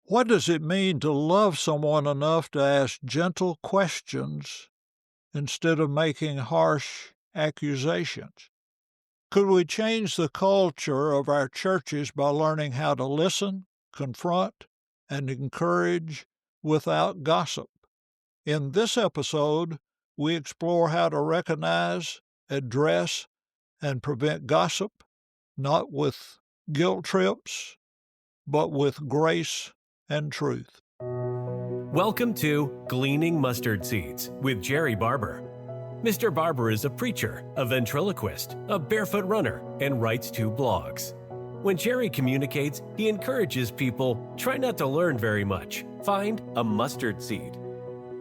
What does it mean to love someone enough to ask gentle questions instead of making harsh accusations? Could we change the culture of our churches by learning how to listen, confront, and encourage without gossip? In this episode, we explore how to recognize, address, and prevent gossip, not with guilt trips, but with grace and truth. Welcome to Gleaning Mustard Seeds with Jerrie Barber. Mr. Barber is a preacher, a ventriloquist, a barefoot runner, and writes 2 blogs. When Jerrie communicates, he encourages people, try not to learn very much. Find a mustard seed.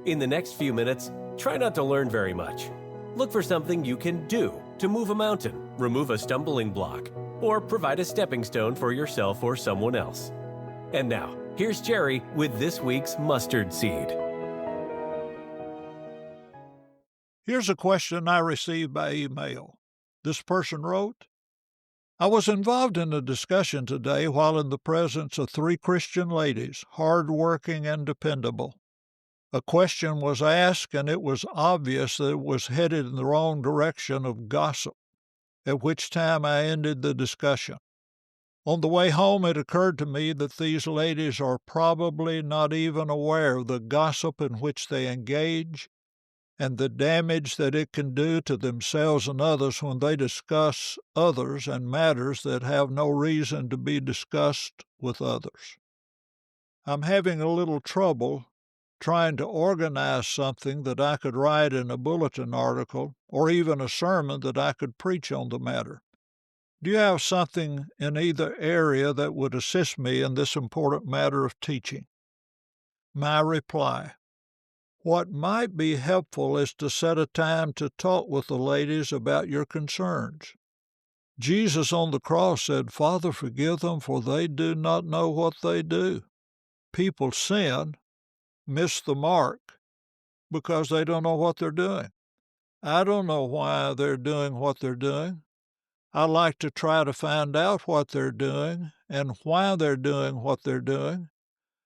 In the next few minutes, try not to learn very much. Look for something you can do to move a mountain, remove a stumbling block, or provide a stepping stone for yourself or someone else. And now, here's Jerrie with this week's mustard seed. Here's a question I received by email. This person wrote, I was involved in a discussion today while in the presence of 3 Christian ladies, hard-working and dependable. A question was asked, and it was obvious that it was headed in the wrong direction of gossip, at which time I ended the discussion. On the way home, it occurred to me that these ladies are probably not even aware of the gossip in which they engage and the damage that it can do to themselves and others when they discuss others and matters that have no reason to be discussed with others. I'm having a little trouble trying to organize something that I could write in a bulletin article or even a sermon that I could preach on the matter. Do you have something in either area that would assist me in this important matter of teaching? My reply: what might be helpful is to set a time to talk with the ladies about your concerns. Jesus on the cross said, Father, forgive them, for they do not know what they do. People sin, miss the mark, because they don't know what they're doing. I don't know why they're doing what they're doing. I like to try to find out what they're doing and why they're doing what they're doing.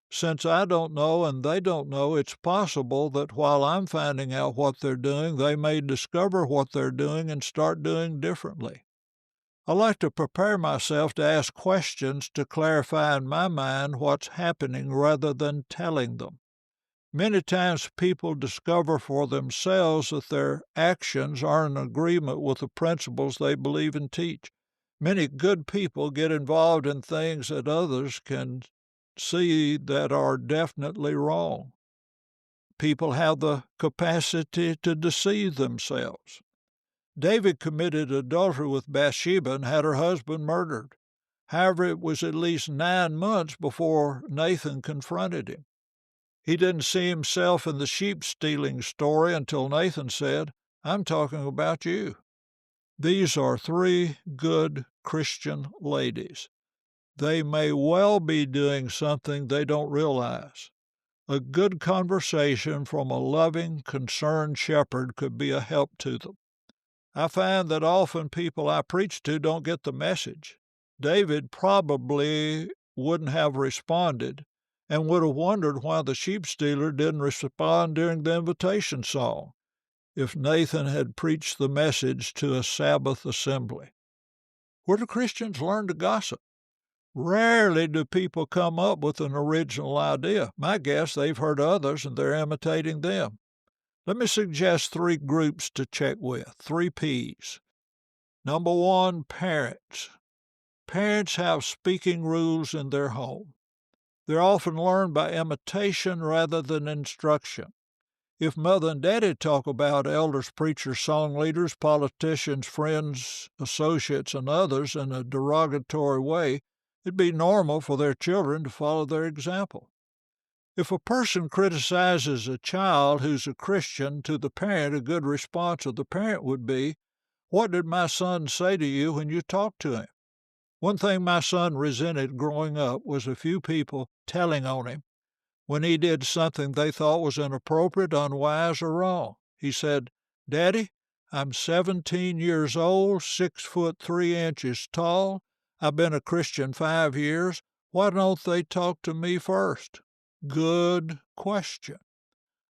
Since I don't know and they don't know, it's possible that while I'm finding out what they're doing, they may discover what they're doing and start doing differently. I like to prepare myself to ask questions to clarify in my mind what's happening rather than telling them. Many times people discover for themselves that their actions are in agreement with the principles they believe and teach. Many good people get involved in things that others can see that are definitely wrong. People have the capacity to deceive themselves. David committed adultery with Bathsheba and had her husband murdered. However, it was at least 9 months before Nathan confronted him. He didn't see himself in the sheep-stealing story until Nathan said, I'm talking about you. These are 3 good Christian ladies. They may well be doing something they don't realize. A good conversation from a loving, concerned shepherd could be a help to them. I find that often people I preach to don't get the message. David probably wouldn't have responded and would have wondered why the sheep stealer didn't respond during the invitation song if Nathan had preached the message to a Sabbath assembly. Where do Christians learn to gossip? Rarely do people come up with an original idea. My guess, they've heard others and they're imitating them. Let me suggest 3 groups to check with, 3 P's. Number 1, parents. Parents have speaking rules in their home. They're often learned by imitation rather than instruction. If mother and daddy talk about elders, preachers, song leaders, politicians, friends, associates, and others in a derogatory way, it'd be normal for their children to follow their example. If a person criticizes a child who's a Christian to the parent, a good response of the parent would be, what did my son say to you when you talked to him? One thing my son resented growing up was a few people telling on him when he did something they thought was inappropriate, unwise, or wrong. He said, Daddy, I'm 17 years old, 6 foot 3 inches tall. I've been a Christian 5 years. Why don't they talk to me first? Good question.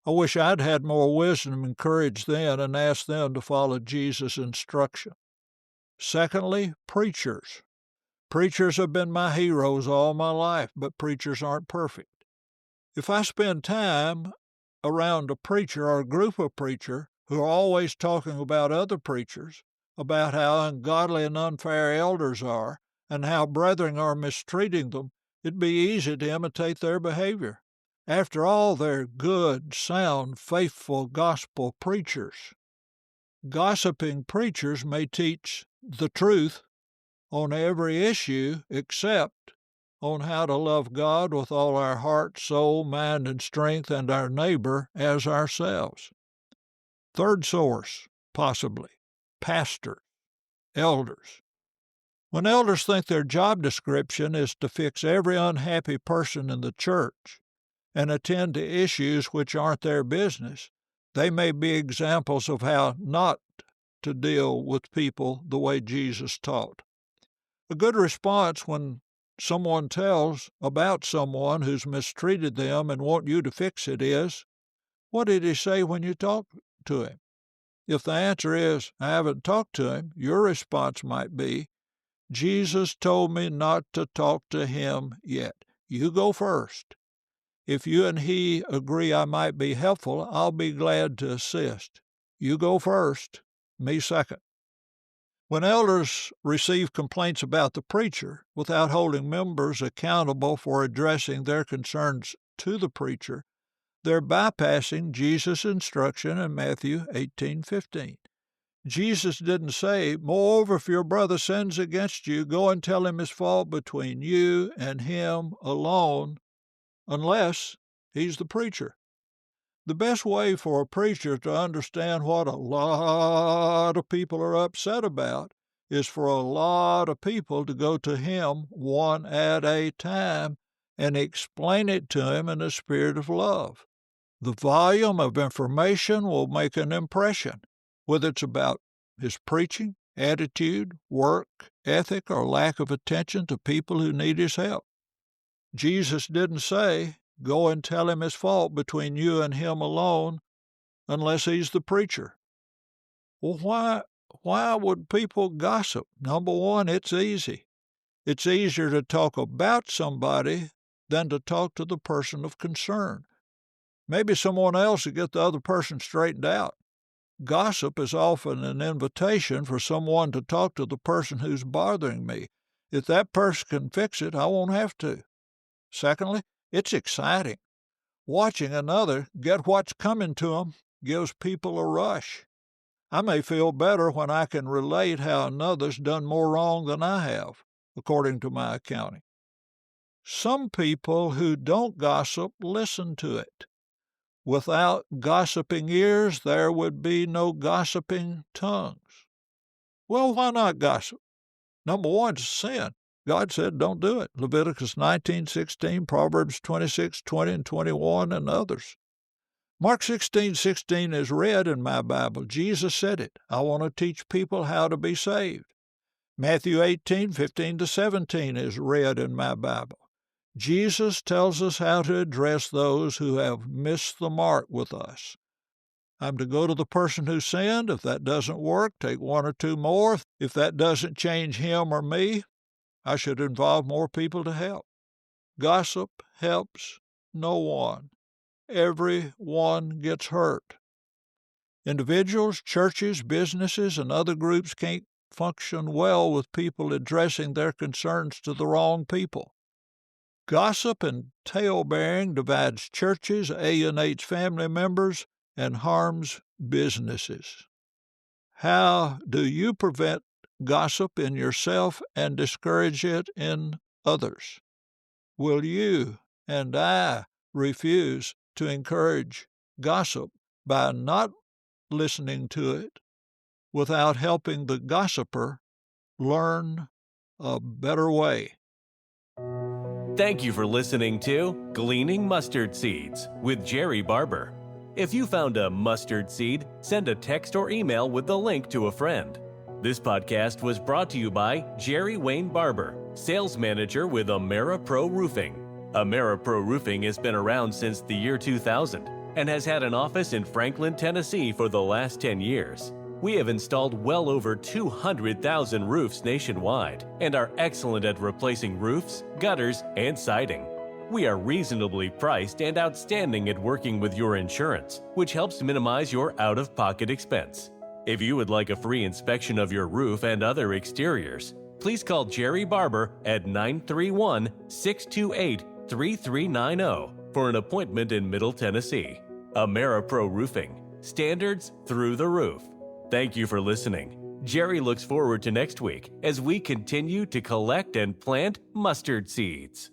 I wish I'd had more wisdom and courage then and asked them to follow Jesus' instruction. Secondly, preachers. Preachers have been my heroes all my life, but preachers aren't perfect. If I spend time around a preacher or a group of preachers who are always talking about other preachers, about how ungodly and unfair elders are, and how brethren are mistreating them, it'd be easy to imitate their behavior. After all, they're good, sound, faithful gospel preachers. Gossiping preachers may teach the truth on every issue except on how to love God with all our heart, soul, mind, and strength, and our neighbor as ourselves. Third source, possibly, pastors, elders. When elders think their job description is to fix every unhappy person in the church and attend to issues which aren't their business, they may be examples of how not to deal with people the way Jesus taught. A good response when someone tells about someone who's mistreated them and want you to fix it is, what did he say when you talked to him? If the answer is, I haven't talked to him, your response might be, Jesus told me not to talk to him yet. You go first. If you and he agree I might be helpful, I'll be glad to assist. You go first, me second. When elders receive complaints about the preacher without holding members accountable for addressing their concerns to the preacher, they're bypassing Jesus' instruction in Matthew 18:15. Jesus didn't say, moreover, if your brother sins against you, go and tell him his fault between you and him alone, unless he's the preacher. The best way for a preacher to understand what a lot of people are upset about is for a lot of people to go to him one at a time and explain it to him in a spirit of love. The volume of information will make an impression, whether it's about his preaching, attitude, work, ethic, or lack of attention to people who need his help. Jesus didn't say, go and tell him his fault between you and him alone, unless he's the preacher. Well, why would people gossip? Number one, it's easy. It's easier to talk about somebody than to talk to the person of concern. Maybe someone else will get the other person straightened out. Gossip is often an invitation for someone to talk to the person who's bothering me. If that person can fix it, I won't have to. Secondly, it's exciting. Watching another get what's coming to them gives people a rush. I may feel better when I can relate how another's done more wrong than I have, according to my accounting. Some people who don't gossip listen to it. Without gossiping ears, there would be no gossiping tongues. Well, why not gossip? Number one, it's sin. God said don't do it. Leviticus 19:16, Proverbs 26:20 and 21, and others. Mark 16:16 is read in my Bible. Jesus said it. I want to teach people how to be saved. Matthew 18:15 to 17 is read in my Bible. Jesus tells us how to address those who have missed the mark with us. I'm to go to the person who sinned. If that doesn't work, take one or two more. If that doesn't change him or me, I should involve more people to help. Gossip helps no one. Everyone gets hurt. Individuals, churches, businesses, and other groups can't function well with people addressing their concerns to the wrong people. Gossip and tale-bearing divides churches, alienates family members, and harms businesses. How do you prevent gossip in yourself and discourage it in others? Will you and I refuse to encourage gossip by not listening to it without helping the gossiper learn a better way? Thank you for listening to Gleaning Mustard Seeds with Jerrie Barber. If you found a mustard seed, send a text or email with the link to a friend. This podcast was brought to you by Jerrie Wayne Barber Sales Manager with AmeriPro Roofing. AmeriPro Roofing has been around since the year 2000 and has had an office in Franklin, Tennessee for the last 10 years. We have installed well over 200,000 roofs nationwide and are excellent at replacing roofs, gutters, and siding. We are reasonably priced and outstanding at working with your insurance, which helps minimize your out-of-pocket expense. If you would like a free inspection of your roof and other exteriors, please call Jerrie Barber at 931-628-3390 for an appointment in Middle Tennessee. AmeriPro Roofing. Standards through the roof. Thank you for listening. Jerry looks forward to next week as we continue to collect and plant mustard seeds.